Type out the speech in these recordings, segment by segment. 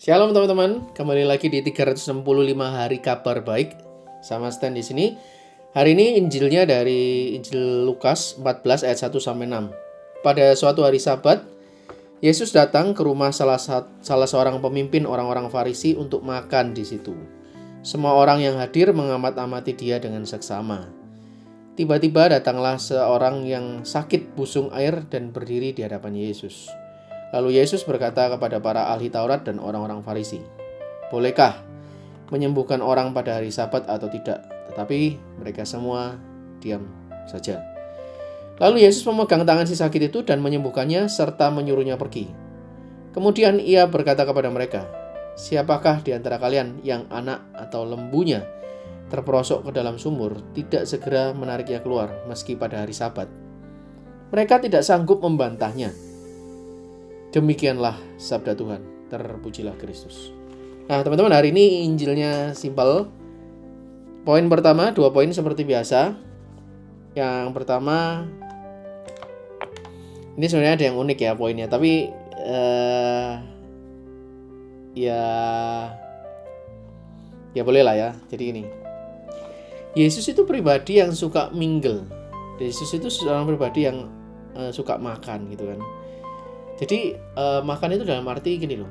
Shalom teman-teman, kembali lagi di 365 hari kabar baik sama Stan di sini. Hari ini Injilnya dari Injil Lukas 14 ayat 1 sampai 6. Pada suatu hari Sabat, Yesus datang ke rumah salah seorang pemimpin orang-orang Farisi untuk makan di situ. Semua orang yang hadir mengamat-amati dia dengan seksama. Tiba-tiba datanglah seorang yang sakit busung air dan berdiri di hadapan Yesus. Lalu Yesus berkata kepada para ahli Taurat dan orang-orang Farisi, "Bolehkah menyembuhkan orang pada hari Sabat atau tidak?" Tetapi mereka semua diam saja. Lalu Yesus memegang tangan si sakit itu dan menyembuhkannya serta menyuruhnya pergi. Kemudian ia berkata kepada mereka, "Siapakah di antara kalian yang anak atau lembunya terperosok ke dalam sumur tidak segera menariknya keluar meski pada hari Sabat?" Mereka tidak sanggup membantahnya. Demikianlah sabda Tuhan, terpujilah Kristus. Nah teman-teman, hari ini Injilnya simpel. Poin pertama, 2 poin seperti biasa. Yang pertama, ini sebenarnya ada yang unik ya poinnya, tapi ya boleh lah ya. Jadi ini, Yesus itu pribadi yang suka mingle. Yesus itu seorang pribadi yang suka makan gitu kan. Jadi makan itu dalam arti gini loh,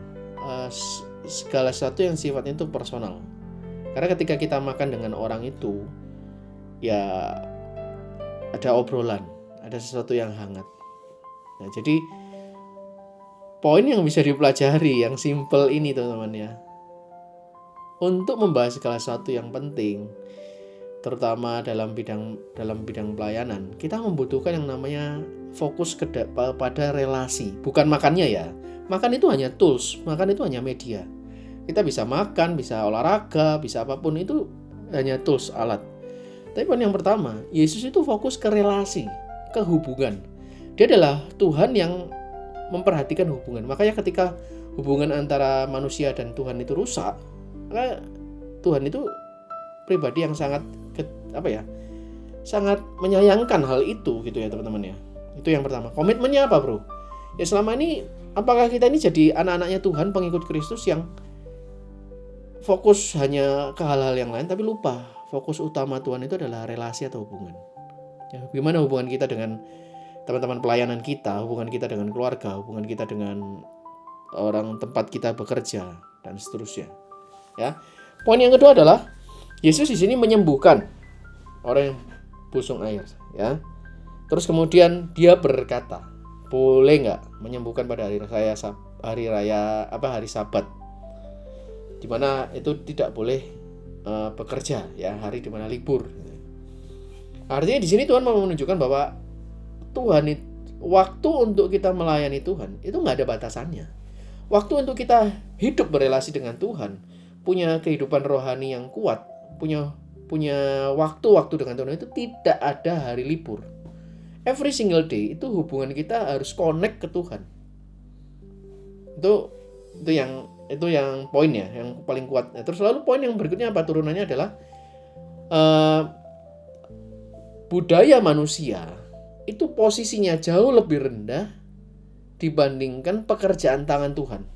segala sesuatu yang sifatnya itu personal. Karena ketika kita makan dengan orang itu, ya ada obrolan, ada sesuatu yang hangat. Nah, jadi poin yang bisa dipelajari yang simple ini teman-teman ya, untuk membahas segala sesuatu yang penting, terutama dalam bidang pelayanan, kita membutuhkan yang namanya fokus pada relasi, bukan makannya ya. Makan itu hanya tools, makan itu hanya media. Kita bisa makan, bisa olahraga, bisa apapun, itu hanya tools, alat. Tapi poin yang pertama, Yesus itu fokus ke relasi, ke hubungan. Dia adalah Tuhan yang memperhatikan hubungan. Makanya ketika hubungan antara manusia dan Tuhan itu rusak, maka Tuhan itu pribadi yang sangat sangat menyayangkan hal itu gitu ya teman-teman ya. Itu yang pertama. Komitmennya apa bro? Ya selama ini apakah kita ini jadi anak-anaknya Tuhan, pengikut Kristus yang fokus hanya ke hal-hal yang lain tapi lupa fokus utama Tuhan itu adalah relasi atau hubungan. Ya, bagaimana hubungan kita dengan teman-teman pelayanan kita, hubungan kita dengan keluarga, hubungan kita dengan orang tempat kita bekerja dan seterusnya. Ya. Poin yang kedua adalah Yesus di sini menyembuhkan orang yang busung air, ya. Terus kemudian dia berkata, boleh nggak menyembuhkan pada hari Sabat, di mana itu tidak boleh bekerja, ya, hari di mana libur. Artinya di sini Tuhan mau menunjukkan bahwa waktu untuk kita melayani Tuhan itu nggak ada batasannya. Waktu untuk kita hidup berelasi dengan Tuhan, punya kehidupan rohani yang kuat, punya waktu dengan Tuhan itu tidak ada hari libur. Every single day itu hubungan kita harus connect ke Tuhan. Itu yang poin ya, yang paling kuat. Nah, terus lalu poin yang berikutnya apa turunannya adalah budaya manusia itu posisinya jauh lebih rendah dibandingkan pekerjaan tangan Tuhan.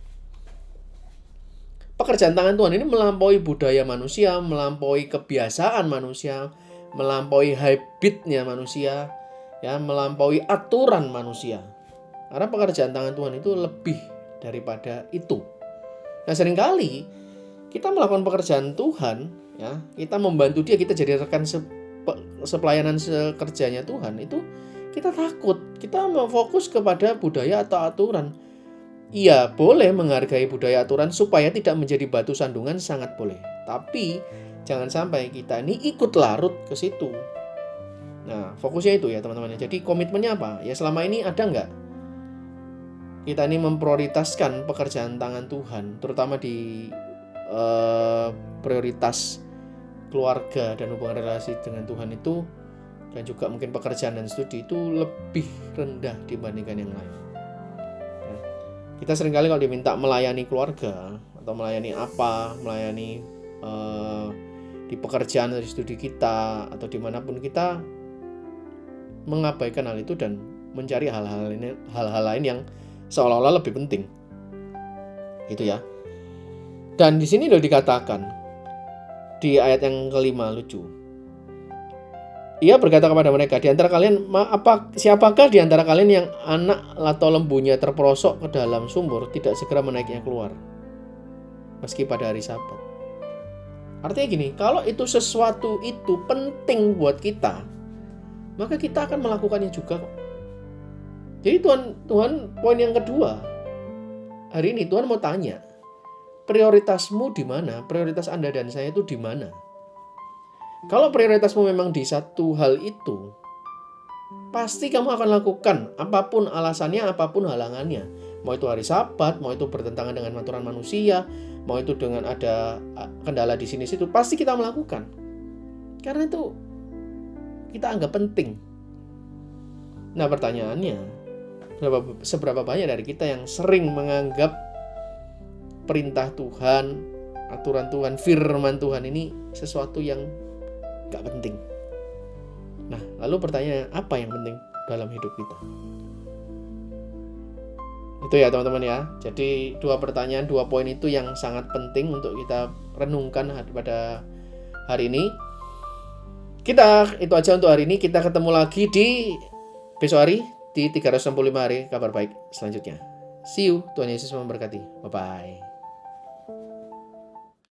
Pekerjaan tangan Tuhan ini melampaui budaya manusia, melampaui kebiasaan manusia, melampaui habitnya manusia, ya, melampaui aturan manusia. Karena pekerjaan tangan Tuhan itu lebih daripada itu. Nah, seringkali kita melakukan pekerjaan Tuhan, ya, kita membantu dia, kita jadi rekan sepelayanan sekerjanya Tuhan, itu kita takut, kita mau fokus kepada budaya atau aturan. Iya, boleh menghargai budaya aturan supaya tidak menjadi batu sandungan, sangat boleh. Tapi jangan sampai kita ini ikut larut ke situ. Nah, fokusnya itu ya teman-teman. Jadi komitmennya apa? Ya selama ini ada nggak kita ini memprioritaskan pekerjaan tangan Tuhan, terutama di prioritas keluarga dan hubungan relasi dengan Tuhan itu, dan juga mungkin pekerjaan dan studi itu lebih rendah dibandingkan yang lain. Kita seringkali kalau diminta melayani keluarga atau melayani di pekerjaan atau di studi kita atau dimanapun, kita mengabaikan hal itu dan mencari hal-hal lain yang seolah-olah lebih penting. Itu ya. Dan di sini loh dikatakan di ayat yang kelima, lucu. Ia berkata kepada mereka, di antara kalian, siapakah di antara kalian yang anak atau lembunya terperosok ke dalam sumur tidak segera menaiknya keluar, meski pada hari Sabat? Artinya gini, kalau itu sesuatu itu penting buat kita, maka kita akan melakukannya juga kok. Jadi Tuhan poin yang kedua, hari ini Tuhan mau tanya, prioritasmu di mana? Prioritas Anda dan saya itu di mana? Kalau prioritasmu memang di satu hal itu, pasti kamu akan lakukan apapun alasannya, apapun halangannya. Mau itu hari Sabat, mau itu bertentangan dengan aturan manusia, mau itu dengan ada kendala di sini-situ, pasti kita melakukan. Karena itu kita anggap penting. Nah, pertanyaannya, seberapa banyak dari kita yang sering menganggap perintah Tuhan, aturan Tuhan, firman Tuhan ini sesuatu yang gak penting. Nah, lalu pertanyaan, apa yang penting dalam hidup kita? Itu ya teman-teman ya. Jadi 2 pertanyaan, 2 poin itu yang sangat penting untuk kita renungkan pada hari ini. Itu aja untuk hari ini. Kita ketemu lagi di besok hari, di 365 hari kabar baik selanjutnya. See you. Tuhan Yesus memberkati. Bye-bye.